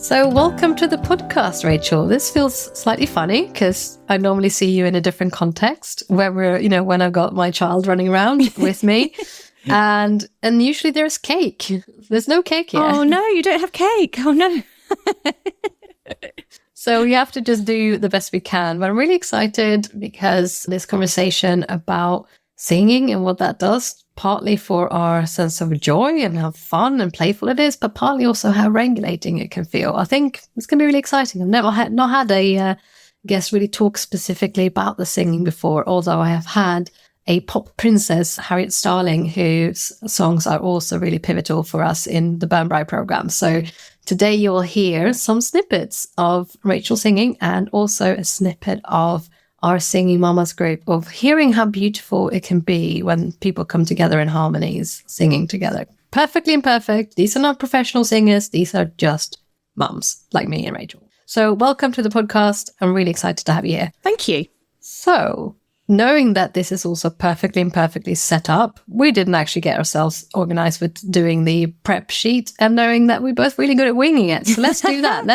So welcome to the podcast, Rachel. This feels slightly funny because I normally see you in a different context where we're, when I've got my child running around with me. And usually there's cake. There's no cake here. Oh no, you don't have cake. Oh no. So we have to just do the best we can. But I'm really excited because this conversation about singing and what that does, partly for our sense of joy and how fun and playful it is, but partly also how regulating it can feel. I think it's going to be really exciting. I've never had a guest really talk specifically about the singing before, although I have had a pop princess, Harriet Starling, whose songs are also really pivotal for us in the Burn Bright program. So today you'll hear some snippets of Rachel singing and also a snippet of our Singing Mamas group, of hearing how beautiful it can be when people come together in harmonies, singing together. Perfectly imperfect. These are not professional singers. These are just mums like me and Rachel. So welcome to the podcast. I'm really excited to have you here. Thank you. So knowing that this is also perfectly imperfectly set up, we didn't actually get ourselves organized with doing the prep sheet, and knowing that we're both really good at winging it. So let's do that.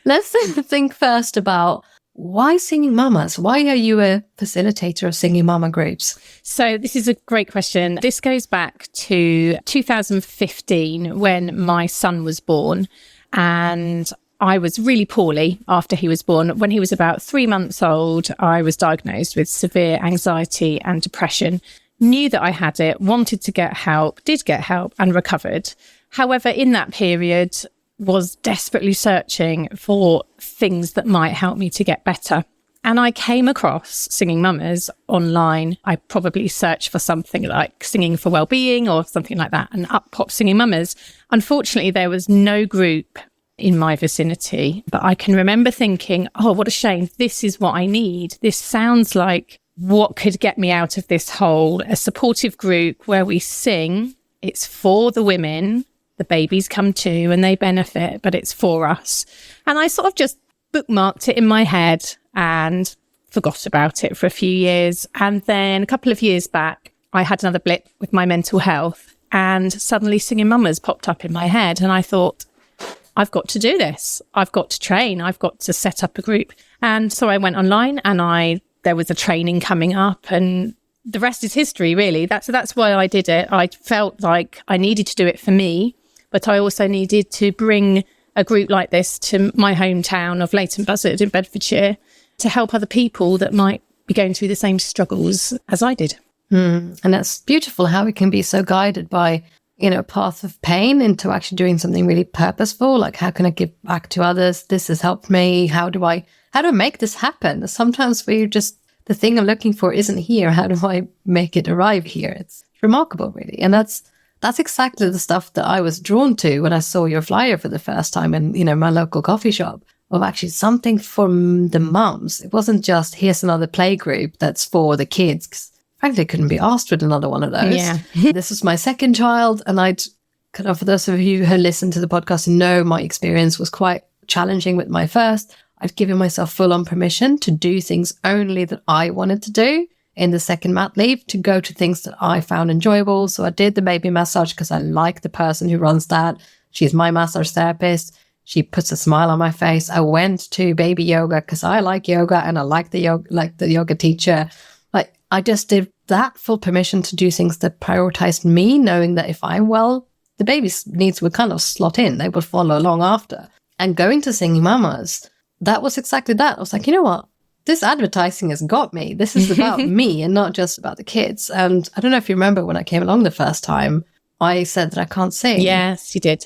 Let's think first about why Singing Mamas? Why are you a facilitator of Singing Mama groups? So this is a great question. This goes back to 2015 when my son was born, and I was really poorly after he was born. When he was about 3 months old, I was diagnosed with severe anxiety and depression, knew that I had it, wanted to get help, did get help and recovered. However, in that period, was desperately searching for things that might help me to get better. And I came across Singing Mamas online. I probably searched for something like Singing for Wellbeing or something like that, and up popped Singing Mamas. Unfortunately, there was no group in my vicinity, but I can remember thinking, oh, what a shame. This is what I need. This sounds like what could get me out of this hole. A supportive group where we sing. It's for the women. The babies come too and they benefit, but it's for us. And I sort of just bookmarked it in my head and forgot about it for a few years. And then a couple of years back, I had another blip with my mental health, and suddenly Singing Mamas popped up in my head. And I thought, I've got to do this. I've got to train. I've got to set up a group. And so I went online and there was a training coming up, and the rest is history, really. That's why I did it. I felt like I needed to do it for me, but I also needed to bring a group like this to my hometown of Leighton Buzzard in Bedfordshire to help other people that might be going through the same struggles as I did. And that's beautiful how we can be so guided by, a path of pain into actually doing something really purposeful. Like, how can I give back to others? This has helped me. How do I make this happen? Sometimes the thing I'm looking for isn't here. How do I make it arrive here? It's remarkable, really. And that's exactly the stuff that I was drawn to when I saw your flyer for the first time in, my local coffee shop, of actually something for the mums. It wasn't just, here's another play group that's for the kids. 'Cause frankly, I couldn't be asked with another one of those. Yeah. This was my second child, and I'd kind of, for those of you who listen to the podcast and know my experience was quite challenging with my first, I'd given myself full-on permission to do things only that I wanted to do in the second mat leave, to go to things that I found enjoyable. So I did the baby massage because I like the person who runs that. She's my massage therapist. She puts a smile on my face. I went to baby yoga because I like yoga and I like the yoga teacher. Like, I just did that full permission to do things that prioritized me, knowing that if I'm well, the baby's needs would kind of slot in. They would follow along after. And going to Singing Mamas, that was exactly that. I was like, you know what? This advertising has got me. This is about me and not just about the kids. And I don't know if you remember when I came along the first time, I said that I can't sing. Yes, you did.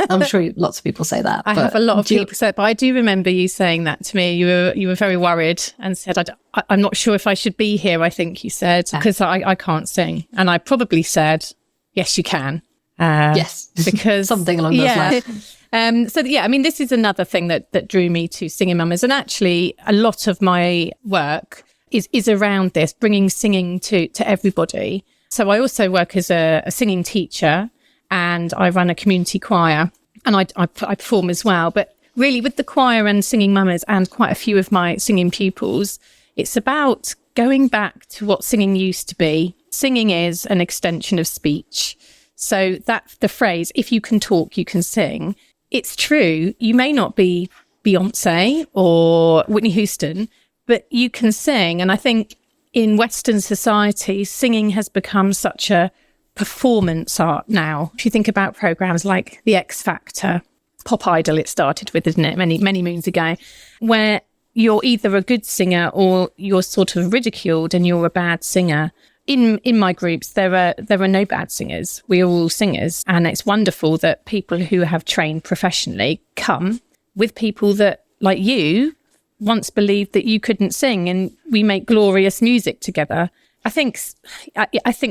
I'm sure lots of people say that. I have a lot of people say, but I do remember you saying that to me. You were very worried and said, I'm not sure if I should be here, I think you said, because I can't sing. And I probably said, yes, you can. Yes, because something along those lines. This is another thing that drew me to Singing Mamas. And actually, a lot of my work is around this, bringing singing to everybody. So I also work as a singing teacher, and I run a community choir, and I perform as well. But really, with the choir and Singing Mamas and quite a few of my singing pupils, it's about going back to what singing used to be. Singing is an extension of speech. So that the phrase, if you can talk, you can sing, it's true. You may not be Beyonce or Whitney Houston, but you can sing. And I think in Western society, singing has become such a performance art now. If you think about programs like The X Factor, Pop Idol, it started with, isn't it, many moons ago, where you're either a good singer or you're sort of ridiculed and you're a bad singer. In my groups, there are no bad singers. We are all singers. And it's wonderful that people who have trained professionally come with people that, like you, once believed that you couldn't sing, and we make glorious music together. I think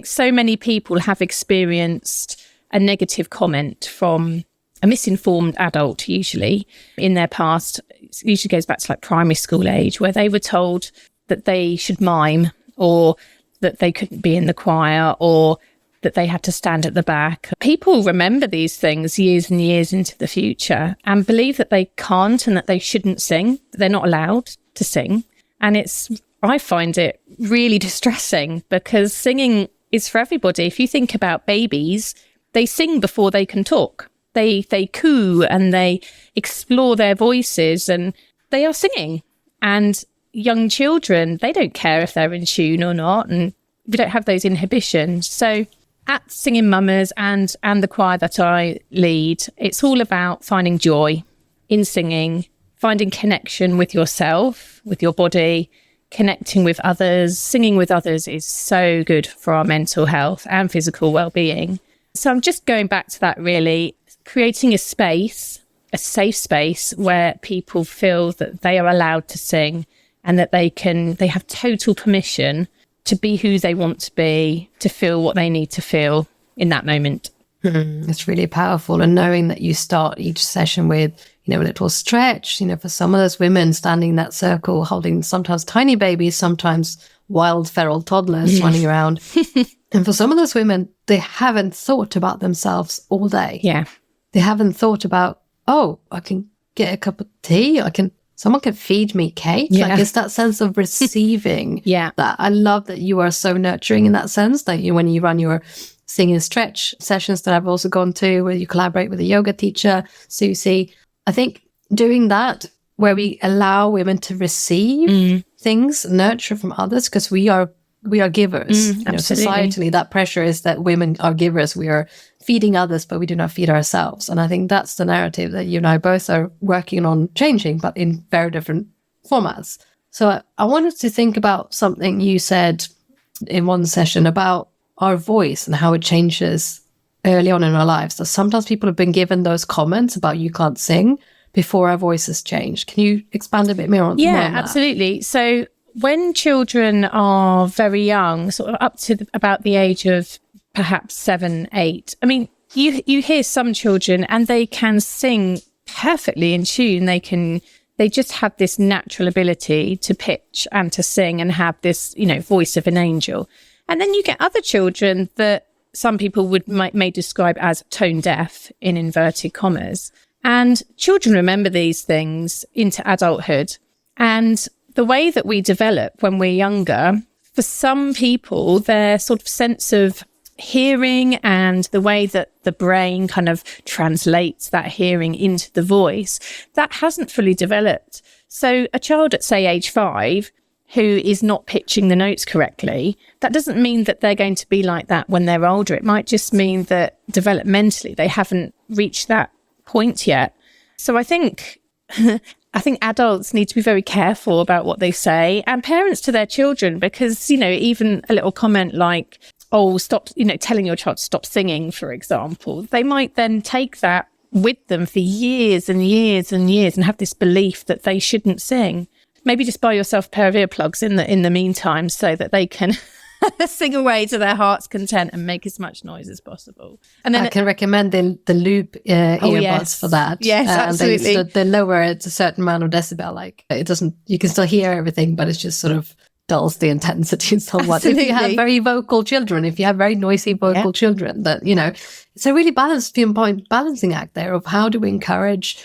so many people have experienced a negative comment from a misinformed adult, usually in their past. It usually goes back to like primary school age, where they were told that they should mime, or that they couldn't be in the choir, or that they had to stand at the back. People remember these things years and years into the future and believe that they can't and that they shouldn't sing, that they're not allowed to sing. And I find it really distressing, because singing is for everybody. If you think about babies, they sing before they can talk. They coo and they explore their voices, and they are singing. And young children, they don't care if they're in tune or not, and we don't have those inhibitions. So at Singing Mamas and the choir that I lead, it's all about finding joy in singing, finding connection with yourself, with your body, connecting with others. Singing with others is so good for our mental health and physical well-being. So I'm just going back to that, really, creating a space, a safe space where people feel that they are allowed to sing and that they have total permission to be who they want to be, to feel what they need to feel in that moment. It's really powerful. And knowing that you start each session with, a little stretch, for some of those women standing in that circle, holding sometimes tiny babies, sometimes wild feral toddlers running around. And for some of those women, they haven't thought about themselves all day. Yeah. They haven't thought about, I can get a cup of tea. Someone can feed me cake. Yeah. Like, it's that sense of receiving. Yeah. That I love that you are so nurturing in that sense. That when you run your sing and stretch sessions that I've also gone to, where you collaborate with a yoga teacher, Susie. I think doing that, where we allow women to receive things, nurture from others, because we are givers. Societally, that pressure is that women are givers. We are feeding others, but we do not feed ourselves. And I think that's the narrative that you and I both are working on changing, but in very different formats. So I wanted to think about something you said in one session about our voice and how it changes early on in our lives. So sometimes people have been given those comments about you can't sing before our voices change. Can you expand a bit more on that? Yeah, absolutely. So when children are very young, sort of up to about the age of perhaps 7, 8, I mean, you hear some children and they can sing perfectly in tune. They just have this natural ability to pitch and to sing and have this, voice of an angel. And then you get other children that some people may describe as tone deaf, in inverted commas. And children remember these things into adulthood. And the way that we develop when we're younger, for some people, their sort of sense of hearing and the way that the brain kind of translates that hearing into the voice, that hasn't fully developed. So a child at, say, age 5 who is not pitching the notes correctly, that doesn't mean that they're going to be like that when they're older. It might just mean that developmentally they haven't reached that point yet. So I think adults need to be very careful about what they say, and parents to their children, because, even a little comment like, stop, telling your child to stop singing, for example, they might then take that with them for years and years and years and have this belief that they shouldn't sing. Maybe just buy yourself a pair of earplugs in the meantime, so that they can sing away to their heart's content and make as much noise as possible. And then I can recommend the loop earbuds for that. Yes, absolutely. They lower it to a certain amount of decibel. Like, it doesn't, you can still hear everything, but it's just sort of dulls the intensity somewhat. Absolutely. If you have very vocal children, if you have very noisy vocal children, that, it's a really pinpoint balancing act there of how do we encourage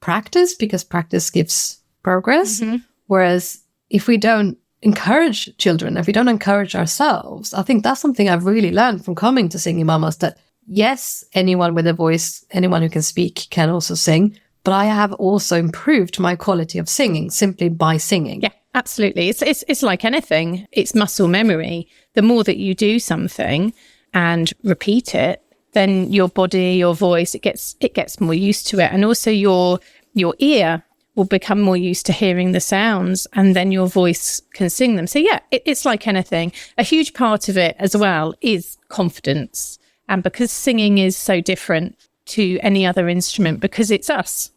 practice, because practice gives progress. Mm-hmm. Whereas if we don't encourage children, if we don't encourage ourselves, I think that's something I've really learned from coming to Singing Mamas, that yes, anyone with a voice, anyone who can speak can also sing, but I have also improved my quality of singing simply by singing. Yeah, absolutely. It's like anything. It's muscle memory. The more that you do something and repeat it, then your body, your voice, it gets more used to it. And also your ear will become more used to hearing the sounds, and then your voice can sing them. So yeah, it's like anything. A huge part of it as well is confidence. And because singing is so different to any other instrument, because it's us.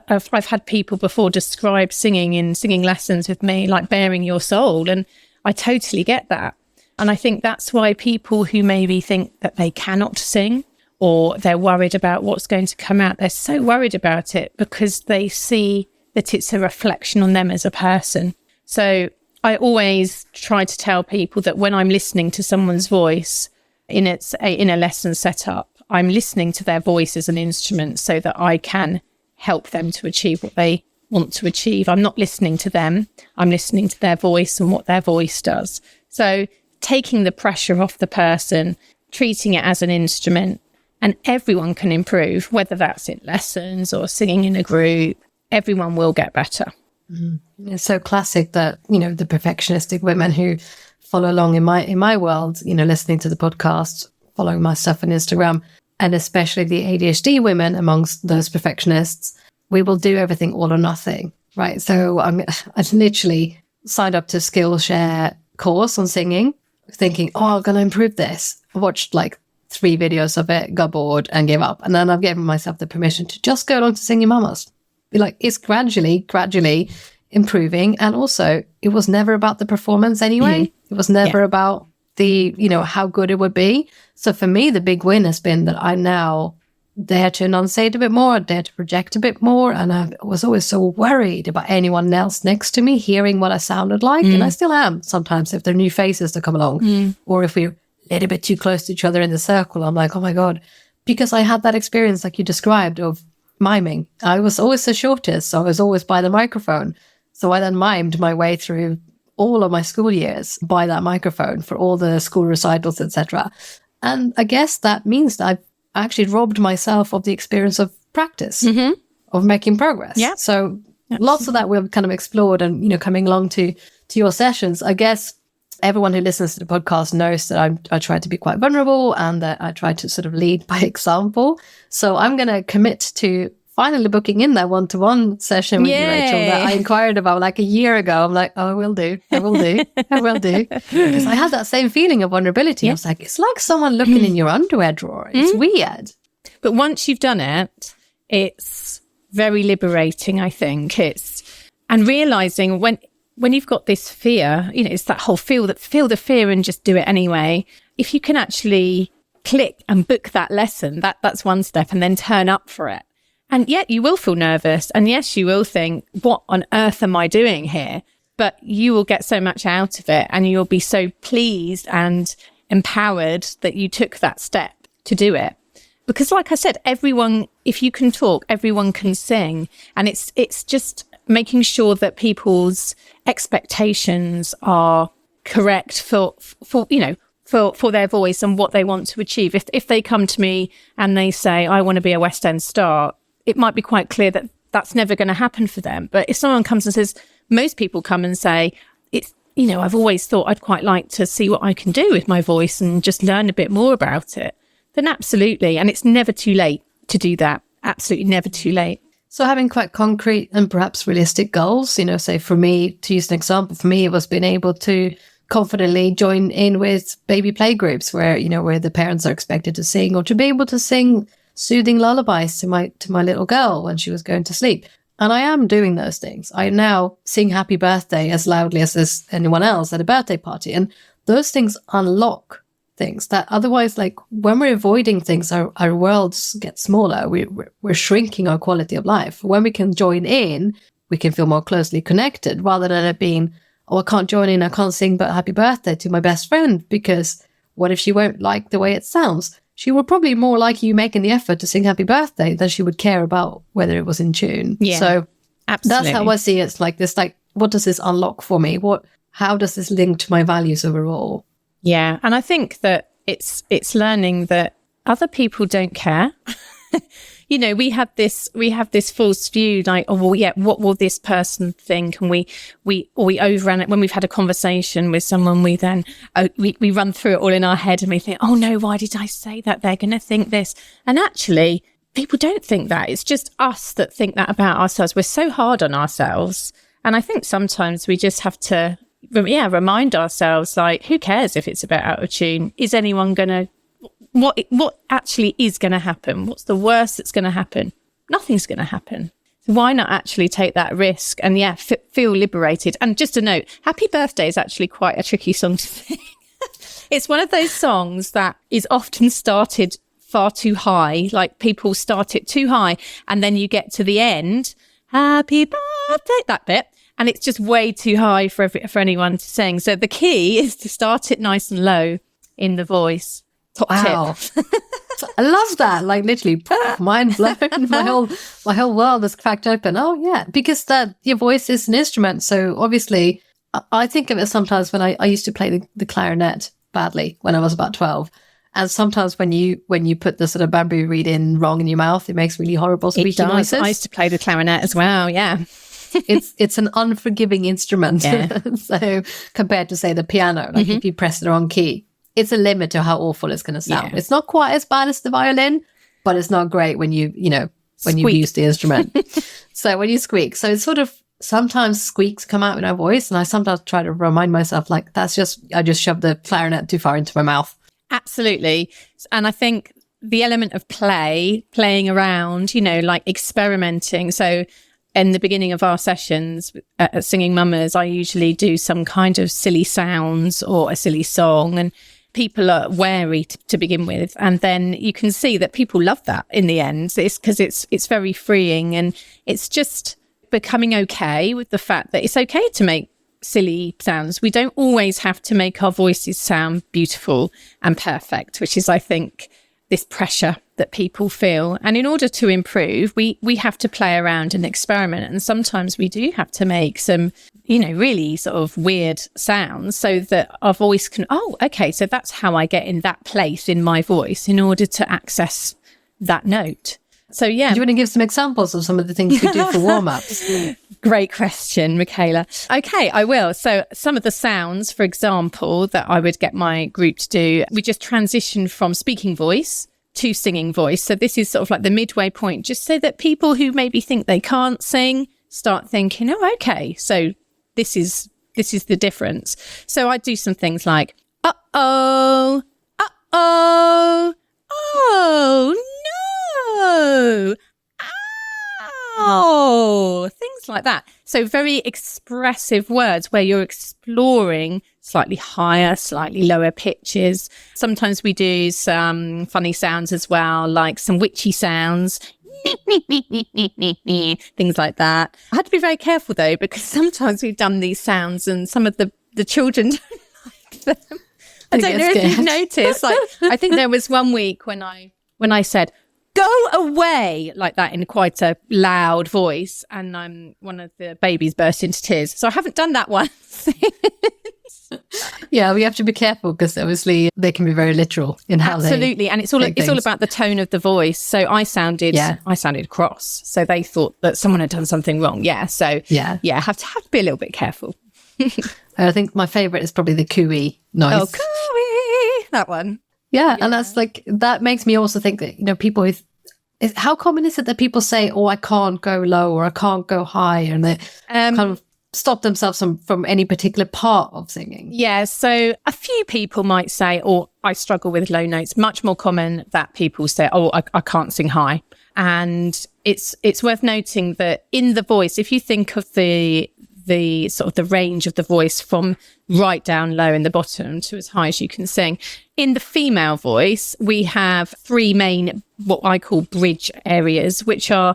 I've had people before describe singing in singing lessons with me like bearing your soul, and I totally get that. And I think that's why people who maybe think that they cannot sing, or they're worried about what's going to come out, they're so worried about it because they see that it's a reflection on them as a person. So I always try to tell people that when I'm listening to someone's voice in a lesson setup, I'm listening to their voice as an instrument so that I can help them to achieve what they want to achieve. I'm not listening to them. I'm listening to their voice and what their voice does. So taking the pressure off the person, treating it as an instrument, and everyone can improve, whether that's in lessons or singing in a group, everyone will get better. Mm-hmm. It's so classic that, the perfectionistic women who follow along in my world, listening to the podcast, following my stuff on Instagram, and especially the ADHD women amongst those perfectionists, we will do everything all or nothing, right? So I literally signed up to a Skillshare course on singing, thinking, I'm going to improve this. I watched like 3 videos of it, got bored and gave up. And then I've given myself the permission to just go along to Singing Mamas. Be like, it's gradually improving. And also, it was never about the performance anyway. Mm-hmm. It was never about the, how good it would be. So for me, the big win has been that I now dare to enunciate a bit more, dare to project a bit more. And I was always so worried about anyone else next to me hearing what I sounded like. And I still am sometimes if there are new faces that come along, or if we're a little bit too close to each other in the circle, I'm like, oh my God, because I had that experience like you described of miming. I was always the shortest, so I was always by the microphone. So I then mimed my way through all of my school years by that microphone for all the school recitals, etc. And I guess that means that I've actually robbed myself of the experience of practice, of making progress. Yeah. So lots of that we've kind of explored, and, coming along to your sessions, I guess everyone who listens to the podcast knows that I try to be quite vulnerable and that I try to sort of lead by example. So I'm going to commit to finally booking in that one-to-one session with you, Rachel, that I inquired about like a year ago. I'm like, I will do. Because I had that same feeling of vulnerability. I was like, it's like someone looking in your underwear drawer. It's weird. But once you've done it, it's very liberating, I think. And realizing when you've got this fear, it's that whole feel the fear and just do it anyway. If you can actually click and book that lesson, that's one step, and then turn up for it. And yet you will feel nervous. And yes, you will think, what on earth am I doing here? But you will get so much out of it, and you'll be so pleased and empowered that you took that step to do it. Because like I said, everyone, if you can talk, everyone can sing. And it's just making sure that people's expectations are correct for their voice and what they want to achieve. If they come to me and they say, I want to be a West End star, it might be quite clear that that's never going to happen for them. But if someone comes and says, most people come and say, I've always thought I'd quite like to see what I can do with my voice and just learn a bit more about it, then absolutely. And it's never too late to do that. Absolutely never too late. So having quite concrete and perhaps realistic goals, say for me, to use an example, for me, it was being able to confidently join in with baby play groups where the parents are expected to sing, or to be able to sing soothing lullabies to my little girl when she was going to sleep. And I am doing those things. I now sing happy birthday as loudly as anyone else at a birthday party. And those things unlock things that otherwise, like when we're avoiding things, our worlds get smaller. We're shrinking our quality of life. When we can join in, we can feel more closely connected, rather than it being, I can't join in, I can't sing but happy birthday to my best friend, because what if she won't like the way it sounds? She will probably more like you making the effort to sing happy birthday than she would care about whether it was in tune. Yeah, so absolutely. That's how I see it. It's like this, what does this unlock for me? How does this link to my values overall? Yeah. And I think that it's learning that other people don't care. You know, we have this false view, like, oh, well, yeah, what will this person think? And we overrun it. When we've had a conversation with someone, we then, we run through it all in our head and we think, oh no, why did I say that? They're going to think this. And actually, people don't think that. It's just us that think that about ourselves. We're so hard on ourselves. And I think sometimes we just have to, remind ourselves, like, who cares if it's a bit out of tune? Is anyone going to, what actually is going to happen? What's the worst that's going to happen? Nothing's going to happen. So why not actually take that risk and feel liberated? And just a note, Happy Birthday is actually quite a tricky song to sing. It's one of those songs that is often started far too high. Like, people start it too high and then you get to the end, Happy Birthday, that bit. And it's just way too high for anyone to sing. So the key is to start it nice and low in the voice. Wow. I love that. Like, literally, mind blown. My whole world is cracked open. Oh yeah, because your voice is an instrument. So obviously, I think of it sometimes when I used to play the clarinet badly when I was about 12, and sometimes when you put the sort of bamboo reed in wrong in your mouth, it makes really horrible squeaky noises. I used to play the clarinet as well. Yeah. It's an unforgiving instrument. Yeah. So compared to, say, the piano, like if you press the wrong key, it's a limit to how awful it's going to sound. Yeah. It's not quite as bad as the violin, but it's not great when you use the instrument. So when you squeak, so it's sort of, sometimes squeaks come out in our voice, and I sometimes try to remind myself, like, I just shoved the clarinet too far into my mouth. Absolutely. And I think the element of playing around, like experimenting. So in the beginning of our sessions at Singing Mamas, I usually do some kind of silly sounds or a silly song, and people are wary to begin with. And then you can see that people love that in the end. It's because it's very freeing, and it's just becoming okay with the fact that it's okay to make silly sounds. We don't always have to make our voices sound beautiful and perfect, which is, I think, this pressure that people feel. And in order to improve, we have to play around and experiment. And sometimes we do have to make some, really sort of weird sounds so that our voice can, so that's how I get in that place in my voice in order to access that note. So, yeah. Do you want to give some examples of some of the things we do for warm-ups? Great question, Michaela. Okay, I will. So some of the sounds, for example, that I would get my group to do, we just transition from speaking voice to singing voice. So this is sort of like the midway point, just so that people who maybe think they can't sing start thinking, okay, so this is the difference. So I do some things like, uh-oh, uh-oh, oh, no, ow, things like that. So very expressive words where you're exploring slightly higher, slightly lower pitches. Sometimes we do some funny sounds as well, like some witchy sounds, things like that. I had to be very careful though, because sometimes we've done these sounds and some of the children don't like them. I don't know if you've noticed. Like, I think there was one week when I said, "Go away," like that in quite a loud voice, and one of the babies burst into tears. So I haven't done that once. Yeah, we have to be careful because obviously they can be very literal in how absolutely, and it's all about the tone of the voice. So I sounded cross, so they thought that someone had done something wrong. Yeah, so have to be a little bit careful. I think my favourite is probably the cooey noise. Oh, cooey, that one. Yeah, and that's like, that makes me also think that, people how common is it that people say, I can't go low or I can't go high, and they kind of stop themselves from any particular part of singing? Yeah, so a few people might say, I struggle with low notes. Much more common that people say, I can't sing high. And it's worth noting that in the voice, if you think of the sort of the range of the voice from right down low in the bottom to as high as you can sing. In the female voice, we have three main, what I call bridge areas, which are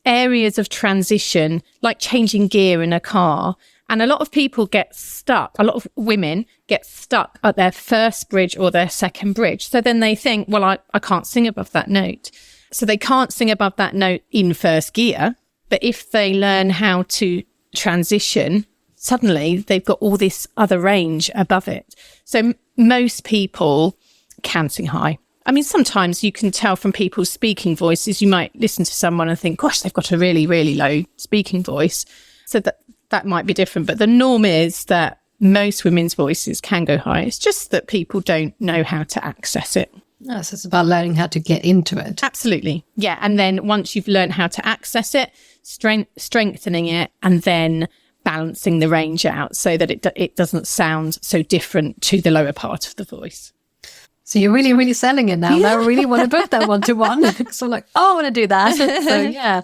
areas of transition, like changing gear in a car. And a lot of people get stuck, a lot of women get stuck at their first bridge or their second bridge. So then they think, I can't sing above that note. So they can't sing above that note in first gear. But if they learn how to transition, suddenly they've got all this other range above it. So most people can sing high. I mean, sometimes you can tell from people's speaking voices. You might listen to someone and think, gosh, they've got a really, really low speaking voice. So that might be different. But the norm is that most women's voices can go high. It's just that people don't know how to access it. No, so it's about learning how to get into it. Absolutely. Yeah. And then once you've learned how to access it, strengthening it, and then balancing the range out so that it doesn't sound so different to the lower part of the voice. So you're really, really selling it now. Now I really want to book that one-to-one. So I'm like, oh, I want to do that. So yeah,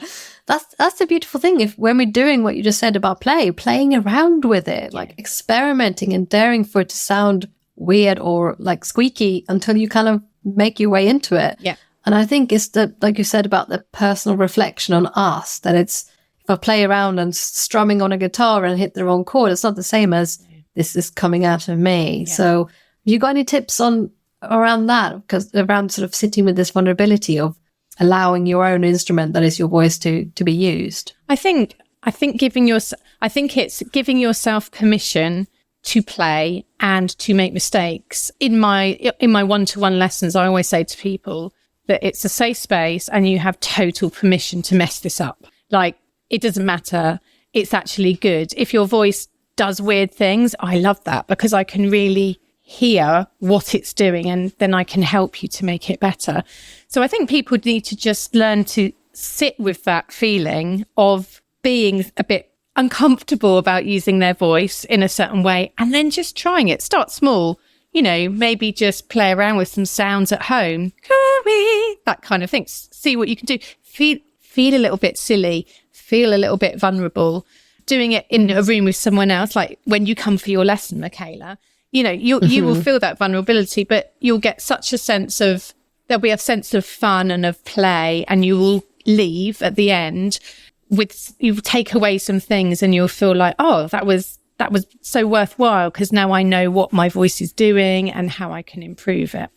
that's the beautiful thing. If when we're doing what you just said about playing around with it, like experimenting and daring for it to sound weird or like squeaky until you kind of make your way into it. Yeah. And I think it's like you said about the personal reflection on us, that it's, if I play around and strumming on a guitar and hit the wrong chord, it's not the same as this is coming out of me. Yeah. So have you got any tips around that? Because around sort of sitting with this vulnerability of allowing your own instrument, that is your voice, to be used? I think it's giving yourself permission to play and to make mistakes. In my one-to-one lessons, I always say to people that it's a safe space and you have total permission to mess this up. Like, it doesn't matter. It's actually good. If your voice does weird things, I love that because I can really hear what it's doing and then I can help you to make it better. So I think people need to just learn to sit with that feeling of being a bit uncomfortable about using their voice in a certain way and then just trying it. Start small, maybe just play around with some sounds at home, that kind of thing. See what you can do. Feel a little bit silly, feel a little bit vulnerable. Doing it in a room with someone else, like when you come for your lesson, Michaela, you will feel that vulnerability, but you'll get such a sense of, there'll be a sense of fun and of play, and you will leave at the end you take away some things and you'll feel like, oh, that was so worthwhile because now I know what my voice is doing and how I can improve it.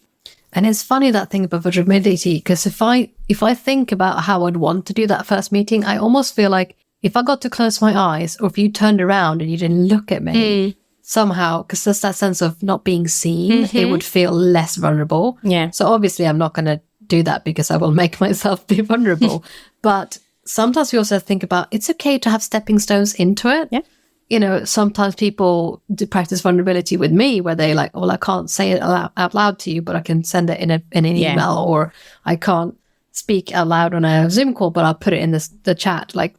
And it's funny, that thing about vulnerability, because if I think about how I'd want to do that first meeting, I almost feel like if I got to close my eyes, or if you turned around and you didn't look at me, somehow, because there's that sense of not being seen, it would feel less vulnerable. Yeah. So obviously I'm not going to do that because I will make myself be vulnerable. But sometimes we also think about, it's okay to have stepping stones into it. Yeah. Sometimes people do practice vulnerability with me where they like, well, I can't say it out loud to you, but I can send it in an email, or I can't speak out loud on a Zoom call, but I'll put it in the chat. Like,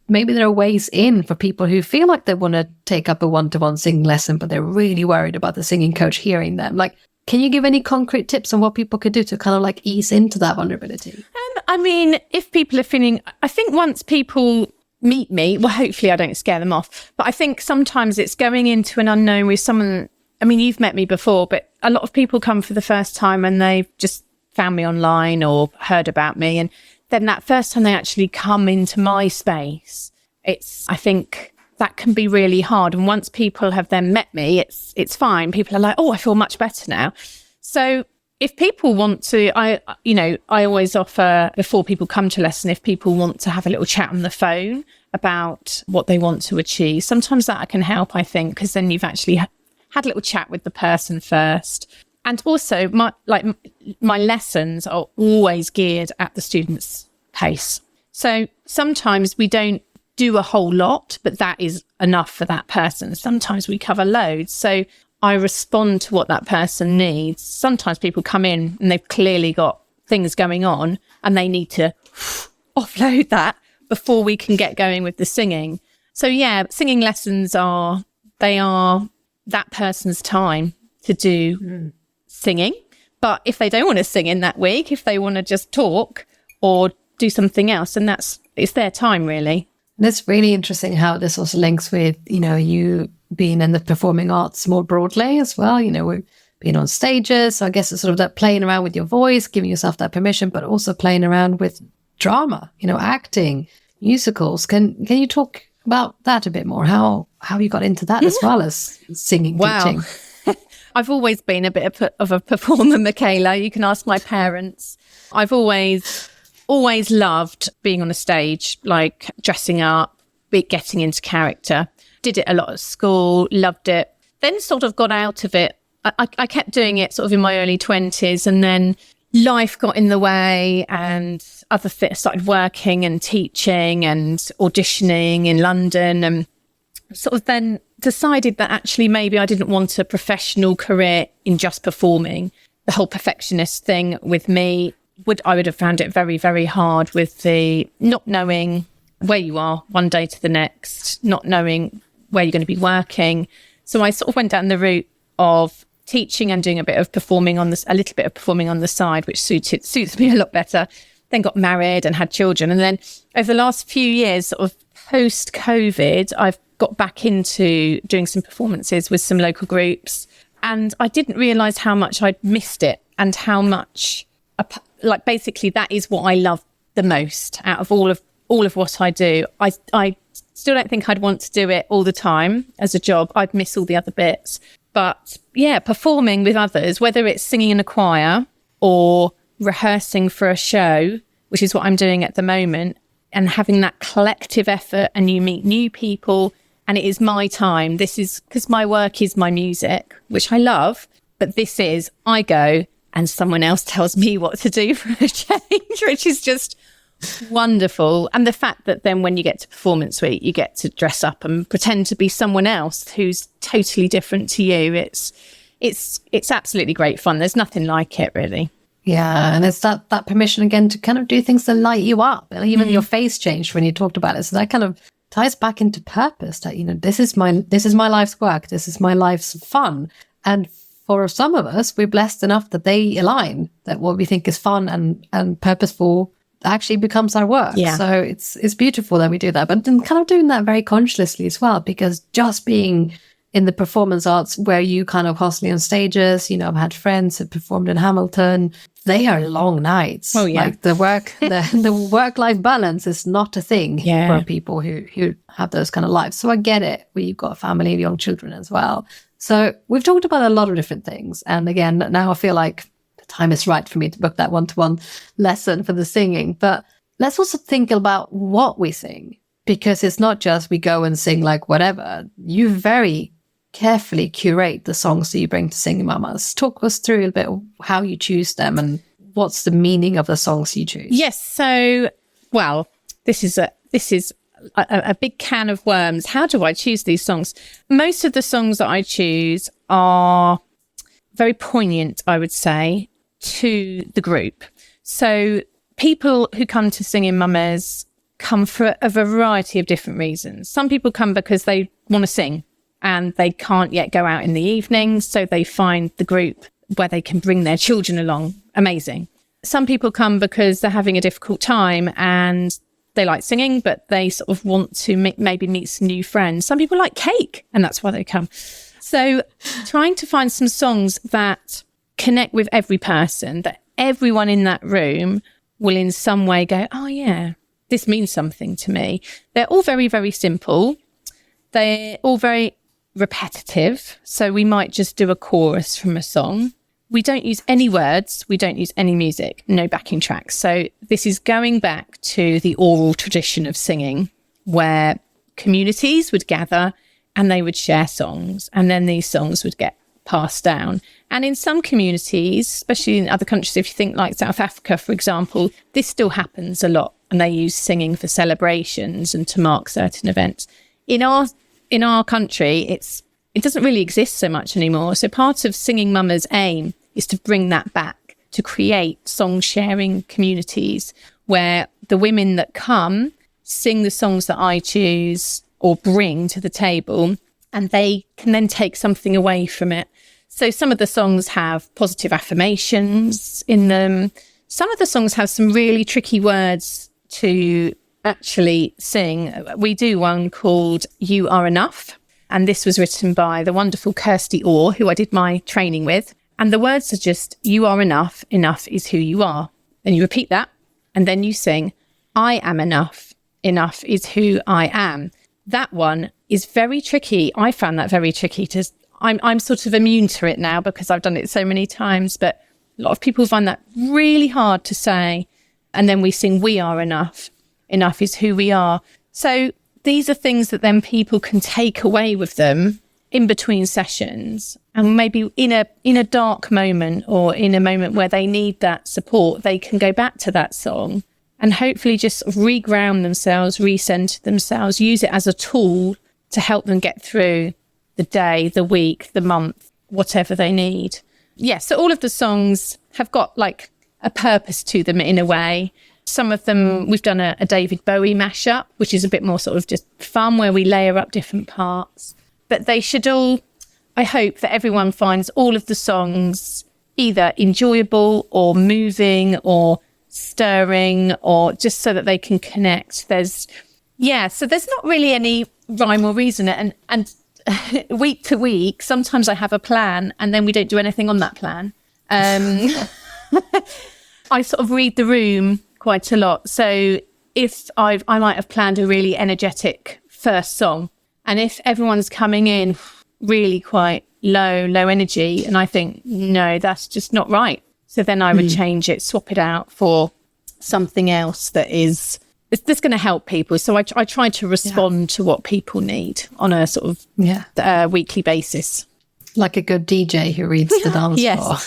maybe there are ways in for people who feel like they want to take up a one-to-one singing lesson, but they're really worried about the singing coach hearing them. Like, can you give any concrete tips on what people could do to kind of like ease into that vulnerability? I mean, if people are feeling, I think once people meet me, well, hopefully I don't scare them off, but I think sometimes it's going into an unknown with someone. I mean, you've met me before, but a lot of people come for the first time and they've just found me online or heard about me. And then that first time they actually come into my space, I think that can be really hard. And once people have then met me, it's fine. People are like, oh, I feel much better now. So if people want to, I always offer, before people come to lesson, if people want to have a little chat on the phone about what they want to achieve, sometimes that can help, I think, because then you've actually had a little chat with the person first. And also, my lessons are always geared at the student's pace. So sometimes we don't do a whole lot, but that is enough for that person. Sometimes we cover loads. So I respond to what that person needs. Sometimes people come in and they've clearly got things going on and they need to offload that before we can get going with the singing. So yeah, singing lessons are that person's time to do singing. But if they don't want to sing in that week, if they want to just talk or do something else, then it's their time, really. And it's really interesting how this also links with, you being in the performing arts more broadly as well. We've been on stages. So I guess it's sort of that playing around with your voice, giving yourself that permission, but also playing around with drama, acting, musicals. Can you talk about that a bit more? How you got into that as well as singing, teaching? I've always been a bit of a performer, Michaela. You can ask my parents. I've always loved being on a stage, like dressing up, getting into character. Did it a lot at school, loved it. Then sort of got out of it. I kept doing it sort of in my early 20s and then life got in the way and other things, started working and teaching and auditioning in London, and sort of then decided that actually maybe I didn't want a professional career in just performing. The whole perfectionist thing with me, I would have found it very, very hard, with the not knowing where you are one day to the next, not knowing where you're going to be working. So I sort of went down the route of teaching and doing a little bit of performing on the side, which suits me a lot better. Then got married and had children. And then over the last few years, sort of post-COVID, I've got back into doing some performances with some local groups. And I didn't realise how much I'd missed it, and how much, like, basically that is what I love the most out of all of what I do. I still don't think I'd want to do it all the time as a job. I'd miss all the other bits. But yeah, performing with others, whether it's singing in a choir or rehearsing for a show, which is what I'm doing at the moment, and having that collective effort, and you meet new people, and it is my time. This is because my work is my music, which I love, but I go and someone else tells me what to do for a change, which is just wonderful. And the fact that then when you get to performance week, you get to dress up and pretend to be someone else who's totally different to you. It's absolutely great fun. There's nothing like it, really. Yeah, and it's that permission again to kind of do things that light you up. Even your face changed when you talked about it. So that kind of ties back into purpose, that, this is my life's work. This is my life's fun. And for some of us, we're blessed enough that they align, that what we think is fun and purposeful actually becomes our work. Yeah. So it's beautiful that we do that, but then kind of doing that very consciously as well, because just being in the performance arts where you kind of hustling on stages, I've had friends who performed in Hamilton. They are long nights. Oh yeah. Like the work-life balance is not a thing for people who have those kind of lives. So I get it. We've got a family of young children as well. So we've talked about a lot of different things. And again, now I feel like time is right for me to book that one-to-one lesson for the singing. But let's also think about what we sing, because it's not just we go and sing like whatever. You very carefully curate the songs that you bring to Singing Mamas. Talk us through a bit of how you choose them and what's the meaning of the songs you choose. Yes. So, well, this is a big can of worms. How do I choose these songs? Most of the songs that I choose are very poignant, I would say, to the group. So people who come to Singing Mamas come for a variety of different reasons. Some people come because they want to sing and they can't yet go out in the evening, so they find the group where they can bring their children along. Amazing. Some people come because they're having a difficult time and they like singing, but they sort of want to maybe meet some new friends. Some people like cake, and that's why they come. So trying to find some songs that connect with every person, that everyone in that room will in some way go, oh yeah, this means something to me. They're all very, very simple. They're all very repetitive. So we might just do a chorus from a song. We don't use any words. We don't use any music, no backing tracks. So this is going back to the oral tradition of singing, where communities would gather and they would share songs, and then these songs would get passed down. And in some communities, especially in other countries, if you think like South Africa, for example, this still happens a lot, and they use singing for celebrations and to mark certain events. In our country, it doesn't really exist so much anymore. So part of Singing Mama's aim is to bring that back, to create song sharing communities where the women that come sing the songs that I choose or bring to the table, and they can then take something away from it. So some of the songs have positive affirmations in them. Some of the songs have some really tricky words to actually sing. We do one called You Are Enough, and this was written by the wonderful Kirsty Orr, who I did my training with. And the words are just, you are enough, enough is who you are. Then you repeat that, and then you sing, I am enough, enough is who I am. That one is very tricky. I found that very tricky to, I'm sort of immune to it now because I've done it so many times, but a lot of people find that really hard to say. And then we sing, we are enough, enough is who we are. So these are things that then people can take away with them in between sessions, and maybe in a dark moment or in a moment where they need that support, they can go back to that song and hopefully just reground themselves, recenter themselves, use it as a tool to help them get through the day, the week, the month, whatever they need. Yeah, so all of the songs have got like a purpose to them in a way. Some of them, we've done a David Bowie mashup, which is a bit more sort of just fun, where we layer up different parts. But they should all, I hope that everyone finds all of the songs either enjoyable or moving or stirring, or just so that they can connect. So there's not really any rhyme or reason. And week to week, sometimes I have a plan and then we don't do anything on that plan. I sort of read the room quite a lot. So if I might have planned a really energetic first song, and if everyone's coming in really quite low energy, and I think, no, that's just not right. So then I would change it, swap it out for something else that's going to help people. So I try to respond to what people need on a sort of weekly basis. Like a good DJ who reads the dance floor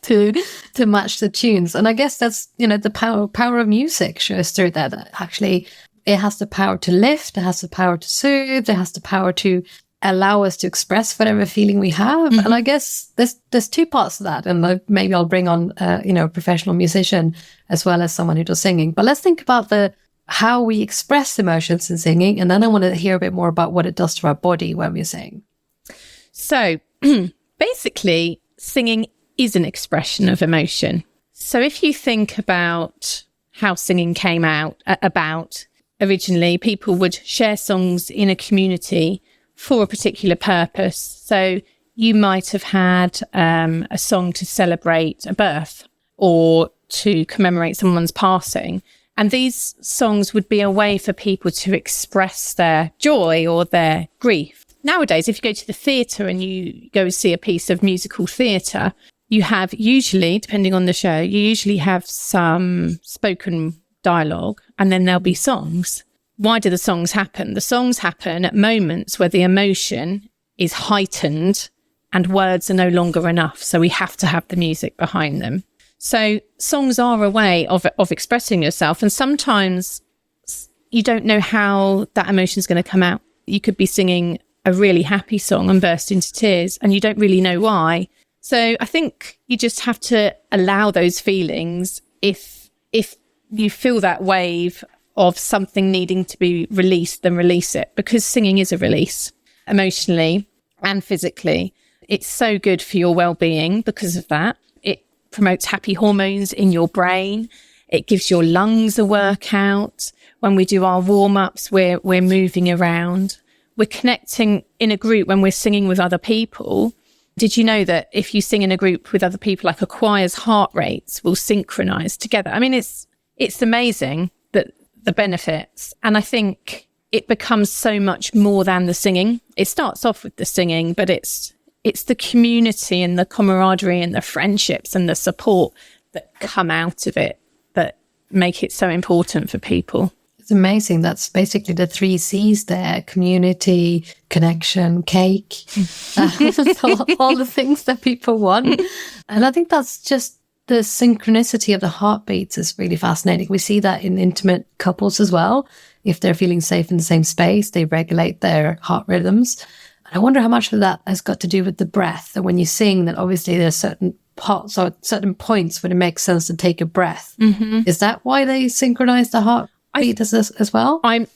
to match the tunes. And I guess that's, the power of music shows through that actually it has the power to lift, it has the power to soothe, it has the power to allow us to express whatever feeling we have. And I guess there's two parts to that. And maybe I'll bring on, a professional musician as well as someone who does singing. But let's think about how we express emotions in singing. And then I want to hear a bit more about what it does to our body when we sing. So basically, singing is an expression of emotion. So if you think about how singing came about originally, people would share songs in a community for a particular purpose. So you might have had a song to celebrate a birth or to commemorate someone's passing. And these songs would be a way for people to express their joy or their grief. Nowadays, if you go to the theatre and you go see a piece of musical theatre, you have usually, depending on the show, you usually have some spoken dialogue and then there'll be songs. Why do the songs happen? The songs happen at moments where the emotion is heightened and words are no longer enough. So we have to have the music behind them. So songs are a way of expressing yourself. And sometimes you don't know how that emotion is going to come out. You could be singing a really happy song and burst into tears and you don't really know why. So I think you just have to allow those feelings. If you feel that wave of something needing to be released, then release it, because singing is a release emotionally and physically. It's so good for your well-being because of that. It promotes happy hormones in your brain. It gives your lungs a workout. When we do our warm-ups, we're moving around. We're connecting in a group when we're singing with other people. Did you know that if you sing in a group with other people, like a choir's heart rates will synchronize together? I mean, it's amazing that the benefits. And I think it becomes so much more than the singing. It starts off with the singing, but it's the community and the camaraderie and the friendships and the support that come out of it that make it so important for people. It's amazing. That's basically the 3 C's there: community, connection, cake, all the things that people want. And I think that's just the synchronicity of the heartbeats is really fascinating. We see that in intimate couples as well. If they're feeling safe in the same space, they regulate their heart rhythms. And I wonder how much of that has got to do with the breath. And when you sing, that obviously there's certain parts or certain points when it makes sense to take a breath. Mm-hmm. Is that why they synchronize the heartbeat as well? I'm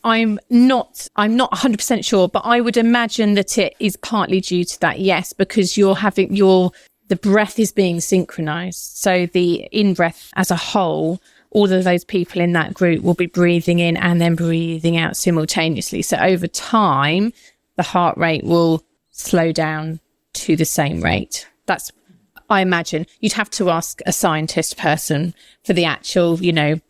not 100% sure, but I would imagine that it is partly due to that. Yes, because the breath is being synchronized. So the in-breath as a whole, all of those people in that group will be breathing in and then breathing out simultaneously. So over time, the heart rate will slow down to the same rate. That's, I imagine. You'd have to ask a scientist person for the actual,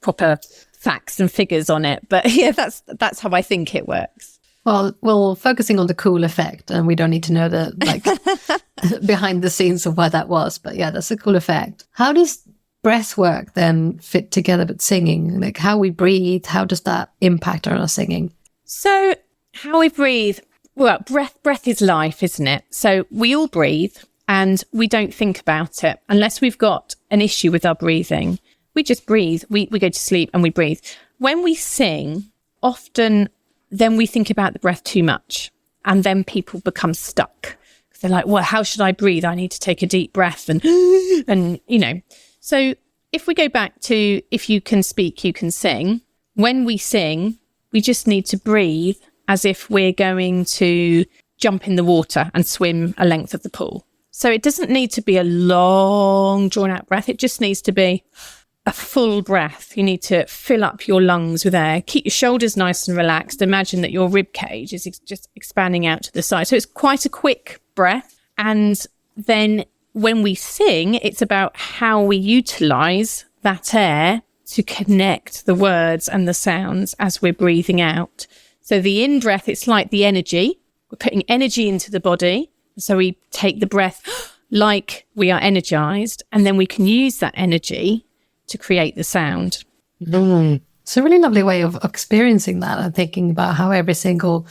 proper facts and figures on it. But yeah, that's how I think it works. Well, focusing on the cool effect, and we don't need to know the behind the scenes of why that was, but yeah, that's a cool effect. How does breath work then fit together with singing? Like how we breathe, how does that impact on our singing? So how we breathe, Well, breath is life, isn't it? So we all breathe and we don't think about it unless we've got an issue with our breathing. We just breathe. We go to sleep and we breathe. When we sing, often then we think about the breath too much, and then people become stuck. They're like, well, how should I breathe? I need to take a deep breath and So if we go back to, if you can speak, you can sing. When we sing, we just need to breathe as if we're going to jump in the water and swim a length of the pool. So it doesn't need to be a long, drawn out breath. It just needs to be a full breath. You need to fill up your lungs with air. Keep your shoulders nice and relaxed. Imagine that your rib cage is just expanding out to the side. So it's quite a quick breath. And then when we sing, it's about how we utilize that air to connect the words and the sounds as we're breathing out. So the in breath, it's like the energy. We're putting energy into the body. So we take the breath like we are energized, and then we can use that energy to create the sound. It's a really lovely way of experiencing that and thinking about how every single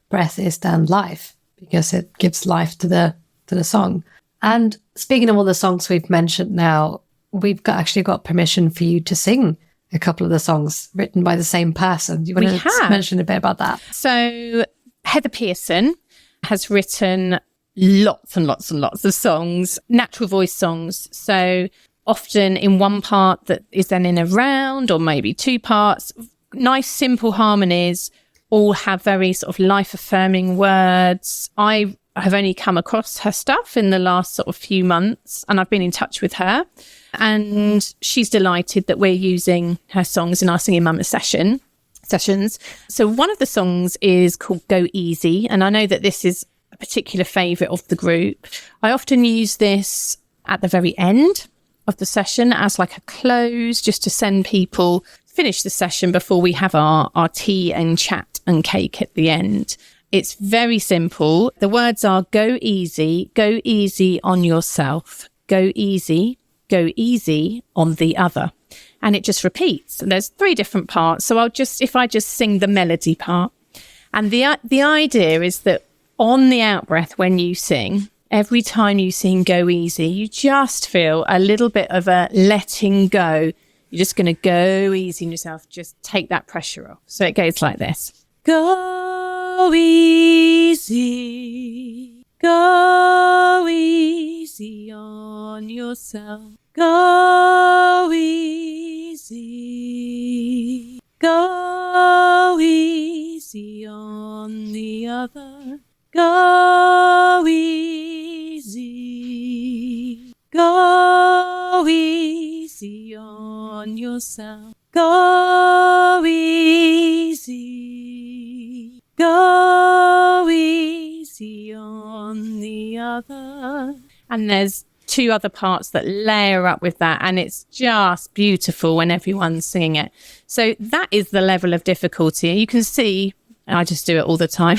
breath is then life, because it gives life to the song. And speaking of all the songs we've mentioned now, we've actually got permission for you to sing a couple of the songs written by the same person. Do you want to mention a bit about that? So Heather Pearson has written lots and lots and lots of songs, natural voice songs. So often in one part that is then in a round, or maybe two parts, nice simple harmonies, all have very sort of life-affirming words. I have only come across her stuff in the last sort of few months, and I've been in touch with her, and she's delighted that we're using her songs in our Singing Mama sessions. So one of the songs is called Go Easy, and I know that this is a particular favourite of the group. I often use this at the very end of the session as like a close, just to send people finish the session before we have our tea and chat and cake at the end. It's very simple. The words are go easy on yourself, go easy on the other. And it just repeats. And there's 3 different parts. So if I just sing the melody part. And the idea is that on the out breath, when you sing, every time you sing go easy, you just feel a little bit of a letting go. You're just going to go easy on yourself. Just take that pressure off. So it goes like this. Go easy on yourself. Go easy on the other. Go easy on yourself. Go easy on the other. And there's 2 other parts that layer up with that, and it's just beautiful when everyone's singing it. So that is the level of difficulty. You can see, I just do it all the time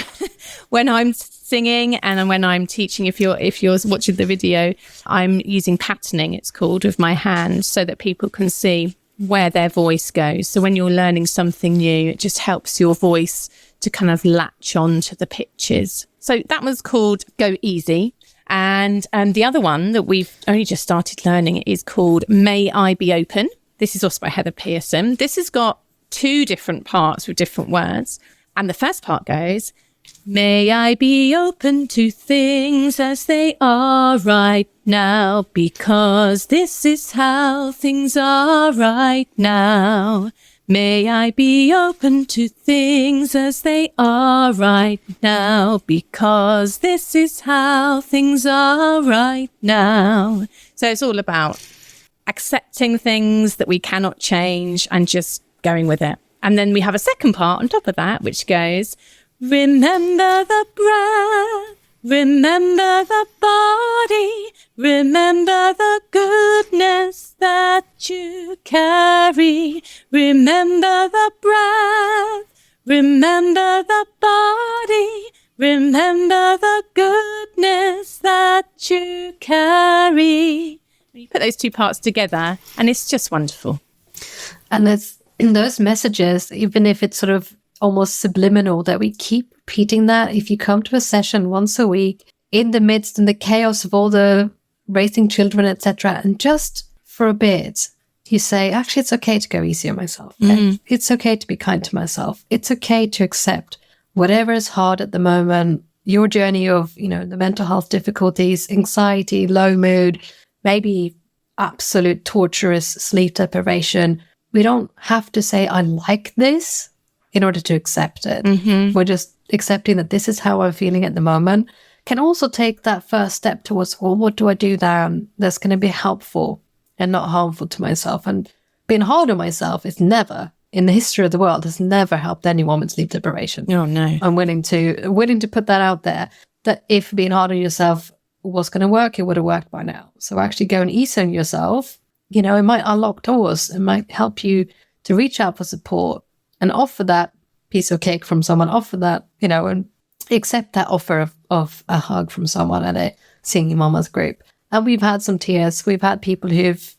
when I'm singing and when I'm teaching. If you're watching the video, I'm using patterning, it's called, with my hand, so that people can see where their voice goes. So when you're learning something new, it just helps your voice to kind of latch on to the pitches. So that was called Go Easy. And the other one that we've only just started learning is called May I Be Open. This is also by Heather Pearson. This has got 2 different parts with different words. And the first part goes, may I be open to things as they are right now, because this is how things are right now. May I be open to things as they are right now, because this is how things are right now. So it's all about accepting things that we cannot change and just going with it. And then we have a second part on top of that, which goes, remember the breath, remember the body, remember the goodness that you carry. Remember the breath, remember the body, remember the goodness that you carry. You put those 2 parts together and it's just wonderful. And it's in those messages, even if it's sort of almost subliminal that we keep repeating that. If you come to a session once a week in the midst and the chaos of all the raising children, etc., and just for a bit, you say, actually, it's okay to go easy on myself. Okay? It's okay to be kind to myself. It's okay to accept whatever is hard at the moment, your journey of, the mental health difficulties, anxiety, low mood, maybe absolute torturous sleep deprivation. We don't have to say, I like this in order to accept it. We're just accepting that this is how I'm feeling at the moment. Can also take that first step towards, well, what do I do there that's going to be helpful and not harmful to myself? And being hard on myself is never, in the history of the world, has never helped anyone with sleep deprivation. Oh, no. I'm willing to put that out there, that if being hard on yourself was going to work, it would have worked by now. So actually go and ease on yourself. It might unlock doors. It might help you to reach out for support and offer that piece of cake from someone, offer that, and accept that offer of a hug from someone at a Singing Mamas group. And we've had some tears. We've had people who've,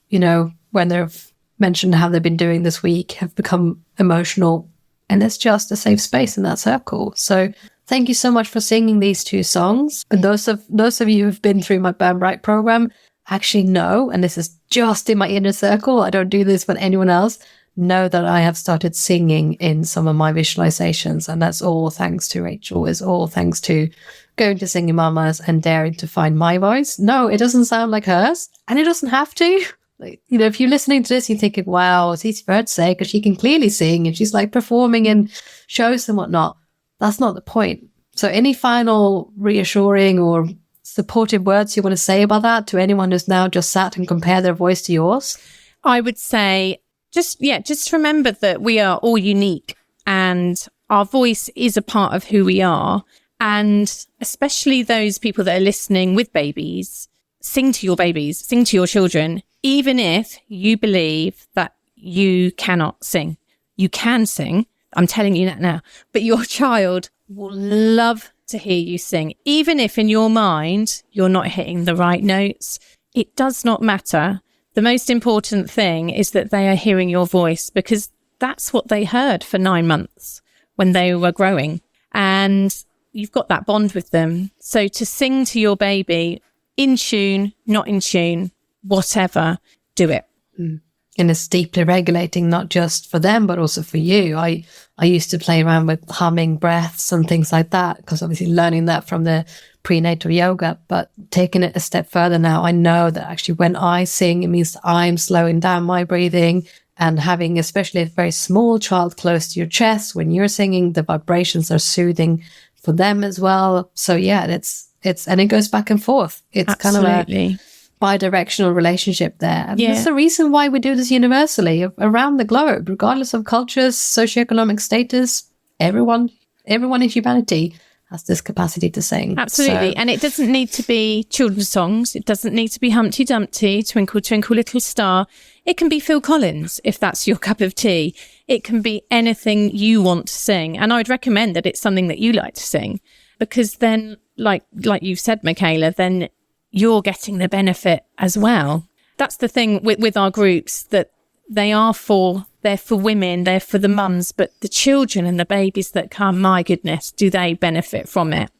when they've mentioned how they've been doing this week, have become emotional. And it's just a safe space in that circle. So thank you so much for singing these 2 songs. And those of you who've been through my Burn Bright program actually know, and this is just in my inner circle, I don't do this with anyone else, know that I have started singing in some of my visualizations. And that's all thanks to Rachel. It's all thanks to going to Singing Mamas and daring to find my voice. No, it doesn't sound like hers, and it doesn't have to. If you're listening to this, you're thinking, wow, it's easy for her to say because she can clearly sing and she's like performing in shows and whatnot. That's not the point. So any final reassuring or supportive words you want to say about that to anyone who's now just sat and compared their voice to yours? I would say just remember that we are all unique and our voice is a part of who we are. And especially those people that are listening with babies, sing to your babies, sing to your children, even if you believe that you cannot sing. You can sing. I'm telling you that now. But your child will love to hear you sing. Even if in your mind, you're not hitting the right notes, it does not matter. The most important thing is that they are hearing your voice, because that's what they heard for 9 months when they were growing. And you've got that bond with them. So to sing to your baby, in tune, not in tune, whatever, do it. And it's deeply regulating, not just for them, but also for you. I used to play around with humming breaths and things like that, because obviously learning that from the prenatal yoga, but taking it a step further now, I know that actually when I sing, it means that I'm slowing down my breathing and having especially a very small child close to your chest. When you're singing, the vibrations are soothing for them as well. So yeah, it's and it goes back and forth. It's Absolutely. Kind of a bi-directional relationship there. And that's the reason why we do this universally around the globe, regardless of cultures, socioeconomic status. Everyone in humanity has this capacity to sing. Absolutely. And it doesn't need to be children's songs. It doesn't need to be Humpty Dumpty, Twinkle, Twinkle, Little Star. It can be Phil Collins, if that's your cup of tea. It can be anything you want to sing. And I'd recommend that it's something that you like to sing, because then, like you've said, Michaela, then you're getting the benefit as well. That's the thing with our groups, that they're for women, they're for the mums, but the children and the babies that come, my goodness, do they benefit from it?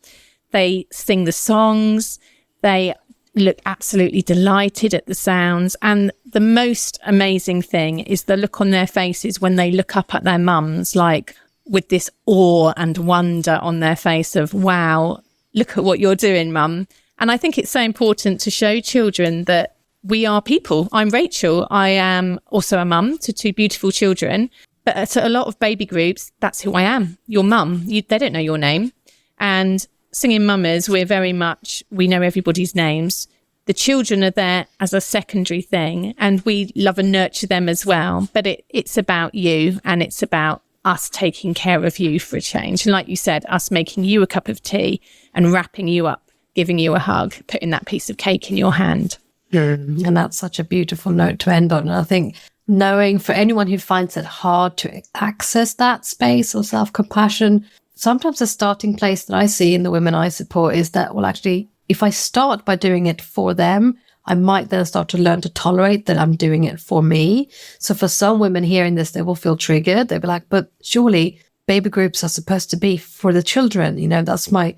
They sing the songs, they look absolutely delighted at the sounds. And the most amazing thing is the look on their faces when they look up at their mums, like with this awe and wonder on their face of, wow, look at what you're doing, mum. And I think it's so important to show children that we are people. I'm Rachel. I am also a mum to 2 beautiful children. But to a lot of baby groups, that's who I am, your mum. They don't know your name. And Singing Mamas, we know everybody's names. The children are there as a secondary thing, and we love and nurture them as well. But it's about you, and it's about us taking care of you for a change. And like you said, us making you a cup of tea and wrapping you up, giving you a hug, putting that piece of cake in your hand. And that's such a beautiful note to end on. And I think knowing, for anyone who finds it hard to access that space or self-compassion, sometimes the starting place that I see in the women I support is that, well, actually, if I start by doing it for them, I might then start to learn to tolerate that I'm doing it for me. So for some women hearing this, they will feel triggered. They'll be like, but surely baby groups are supposed to be for the children. You know, that's my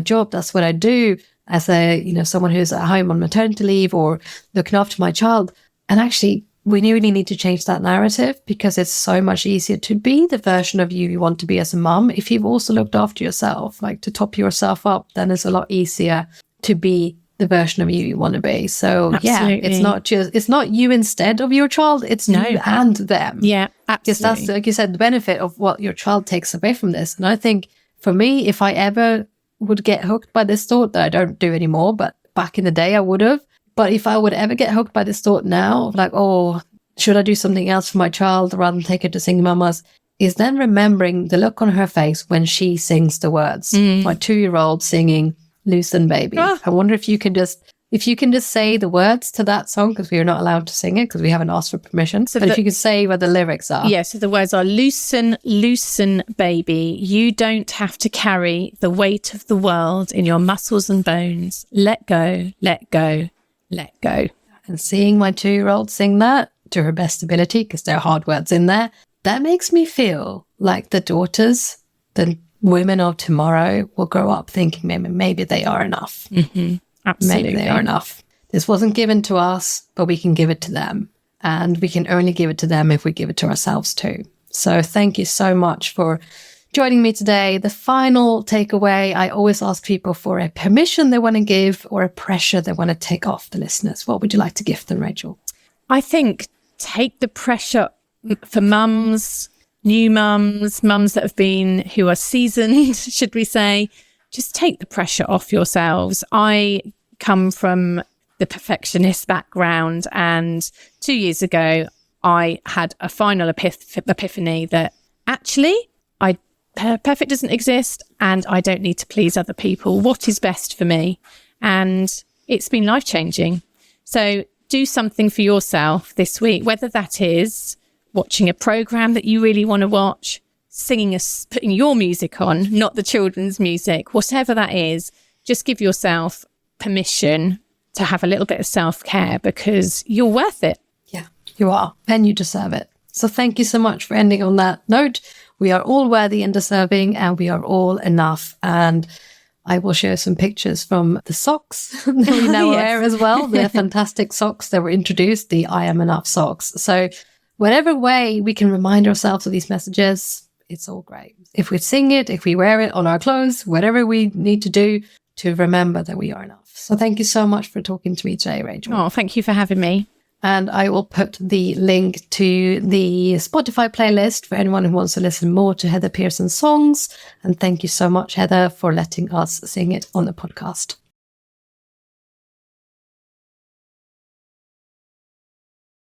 job. That's what I do as a, you know, someone who's at home on maternity leave or looking after my child. And actually, we really need to change that narrative, because it's so much easier to be the version of you want to be as a mum if you've also looked after yourself. Like, to top yourself up, then it's a lot easier to be the version of you want to be. So Absolutely. yeah, it's not you instead of your child, it's you and them. Yeah, absolutely. Because that's, like you said, the benefit of what your child takes away from this. And I think for me, if I ever would get hooked by this thought, that I don't do anymore, but back in the day I would have. But if I would ever get hooked by this thought now, like, oh, should I do something else for my child rather than take her to sing mamas, is then remembering the look on her face when she sings the words. My 2-year-old singing Loosen Baby. I wonder if you can just say the words to that song, because we are not allowed to sing it because we haven't asked for permission. So if you could say what the lyrics are. Yeah, so the words are: loosen, loosen, baby. You don't have to carry the weight of the world in your muscles and bones. Let go, let go, let go. And seeing my 2-year-old sing that to her best ability, because there are hard words in there, that makes me feel like the daughters, the women of tomorrow, will grow up thinking maybe they are enough. Mm-hmm. Absolutely. Maybe they are enough. This wasn't given to us, but we can give it to them. And we can only give it to them if we give it to ourselves too. So thank you so much for joining me today. The final takeaway, I always ask people for a permission they want to give or a pressure they want to take off the listeners. What would you like to give them, Rachel? I think take the pressure for mums, new mums that have been, who are seasoned, should we say. Just take the pressure off yourselves. I come from the perfectionist background, and 2 years ago, I had a final epiphany that actually perfect doesn't exist, and I don't need to please other people. What is best for me? And it's been life-changing. So do something for yourself this week, whether that is watching a program that you really want to watch, putting your music on, not the children's music, whatever that is. Just give yourself permission to have a little bit of self-care, because you're worth it. Yeah, you are, and you deserve it. So thank you so much for ending on that note. We are all worthy and deserving, and we are all enough. And I will share some pictures from the socks that we now wear as well. They're fantastic socks that were introduced, the I Am Enough socks. So whatever way we can remind ourselves of these messages, it's all great. If we sing it, if we wear it on our clothes, whatever we need to do to remember that we are enough. So thank you so much for talking to me today, Rachel. Oh, thank you for having me. And I will put the link to the Spotify playlist for anyone who wants to listen more to Heather Pearson's songs. And thank you so much, Heather, for letting us sing it on the podcast.